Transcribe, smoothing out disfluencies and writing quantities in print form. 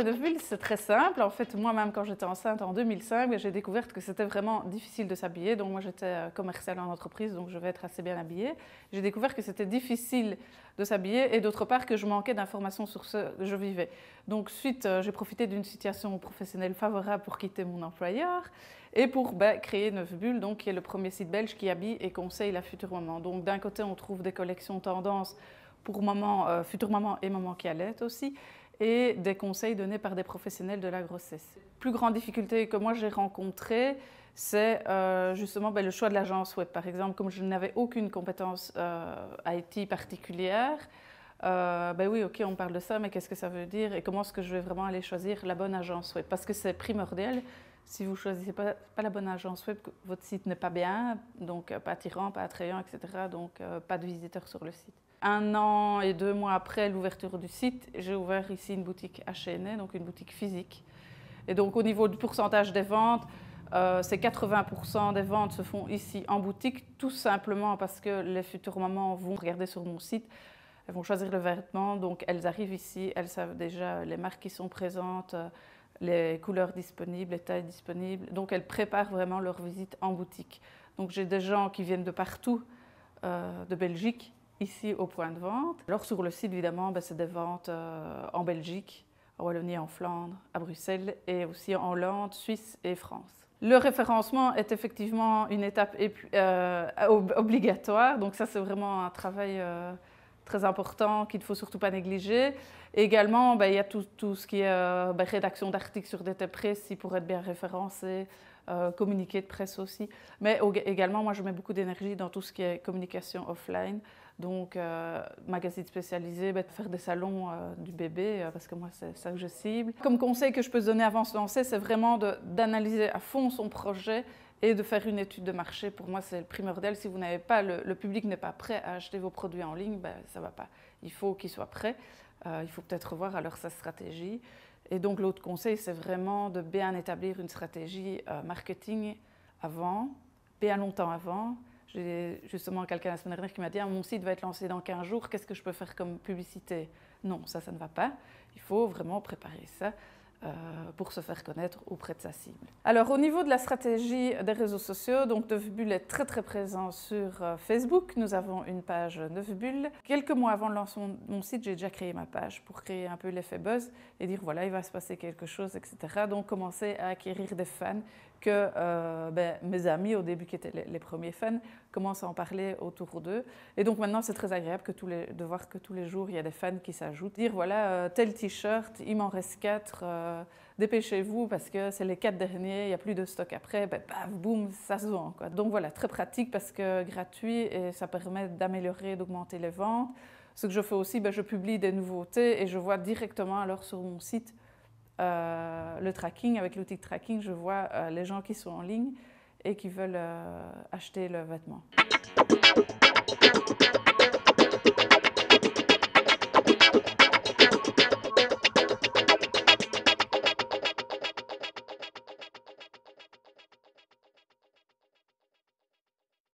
des 9 bulles, c'est très simple. En fait, moi-même, quand j'étais enceinte en 2005, j'ai découvert que c'était vraiment difficile de s'habiller. Donc, moi, j'étais commerciale en entreprise, donc je vais être assez bien habillée. J'ai découvert que c'était difficile de s'habiller et d'autre part que je manquais d'informations sur ce que je vivais. Donc, suite, j'ai profité d'une situation professionnelle favorable pour quitter mon employeur et pour créer 9 bulles, donc, qui est le premier site belge qui habille et conseille la future maman. Donc, d'un côté, on trouve des collections tendances pour maman, future maman et maman qui allait aussi, et des conseils donnés par des professionnels de la grossesse. La plus grande difficulté que moi j'ai rencontrée, c'est justement le choix de l'agence web. Par exemple, comme je n'avais aucune compétence IT particulière, oui, ok, on parle de ça, mais qu'est-ce que ça veut dire et comment est-ce que je vais vraiment aller choisir la bonne agence web? Parce que c'est primordial. Si vous ne choisissez pas la bonne agence web, votre site n'est pas bien, donc pas attirant, pas attrayant, etc. Donc pas de visiteurs sur le site. 1 an et 2 mois après l'ouverture du site, j'ai ouvert ici une boutique H&M, donc une boutique physique. Et donc au niveau du pourcentage des ventes, c'est 80% des ventes se font ici en boutique, tout simplement parce que les futures mamans vont regarder sur mon site, elles vont choisir le vêtement, donc elles arrivent ici, elles savent déjà les marques qui sont présentes, les couleurs disponibles, les tailles disponibles, donc elles préparent vraiment leur visite en boutique. Donc j'ai des gens qui viennent de partout, de Belgique, ici au point de vente. Alors sur le site, évidemment, c'est des ventes en Belgique, en Wallonie, en Flandre, à Bruxelles et aussi en Hollande, Suisse et France. Le référencement est effectivement une étape obligatoire, donc ça c'est vraiment un travail très important qu'il ne faut surtout pas négliger. Et également, il y a tout ce qui est rédaction d'articles sur des précis pour être bien référencé, communiqué de presse aussi. Mais également, moi je mets beaucoup d'énergie dans tout ce qui est communication offline. Donc, magazine spécialisé, faire des salons du bébé, parce que moi, c'est ça que je cible. Comme conseil que je peux se donner avant de se lancer, c'est vraiment d'analyser à fond son projet et de faire une étude de marché. Pour moi, c'est le primordial. Si vous n'avez pas, le public n'est pas prêt à acheter vos produits en ligne, ça ne va pas. Il faut qu'il soit prêt. Il faut peut-être revoir alors sa stratégie. Et donc, l'autre conseil, c'est vraiment de bien établir une stratégie marketing avant, bien longtemps avant. J'ai justement quelqu'un la semaine dernière qui m'a dit « Mon site va être lancé dans 15 jours, qu'est-ce que je peux faire comme publicité ?» Non, ça ne va pas. Il faut vraiment préparer ça pour se faire connaître auprès de sa cible. Alors, au niveau de la stratégie des réseaux sociaux, donc 9 bulles est très très présent sur Facebook. Nous avons une page 9 bulles. Quelques mois avant de lancer mon site, j'ai déjà créé ma page pour créer un peu l'effet buzz et dire voilà, il va se passer quelque chose, etc. Donc, commencer à acquérir des fans que mes amis, au début qui étaient les premiers fans, commencent à en parler autour d'eux. Et donc maintenant, c'est très agréable de voir que tous les jours, il y a des fans qui s'ajoutent. Dire voilà, tel t-shirt, il m'en reste 4, dépêchez-vous parce que c'est les 4 derniers, il n'y a plus de stock après, paf, boum, ça se vend, quoi. Donc voilà, très pratique parce que gratuit et ça permet d'améliorer, d'augmenter les ventes. Ce que je fais aussi, je publie des nouveautés et je vois directement alors sur mon site le tracking. Avec l'outil de tracking, je vois les gens qui sont en ligne et qui veulent acheter le vêtement.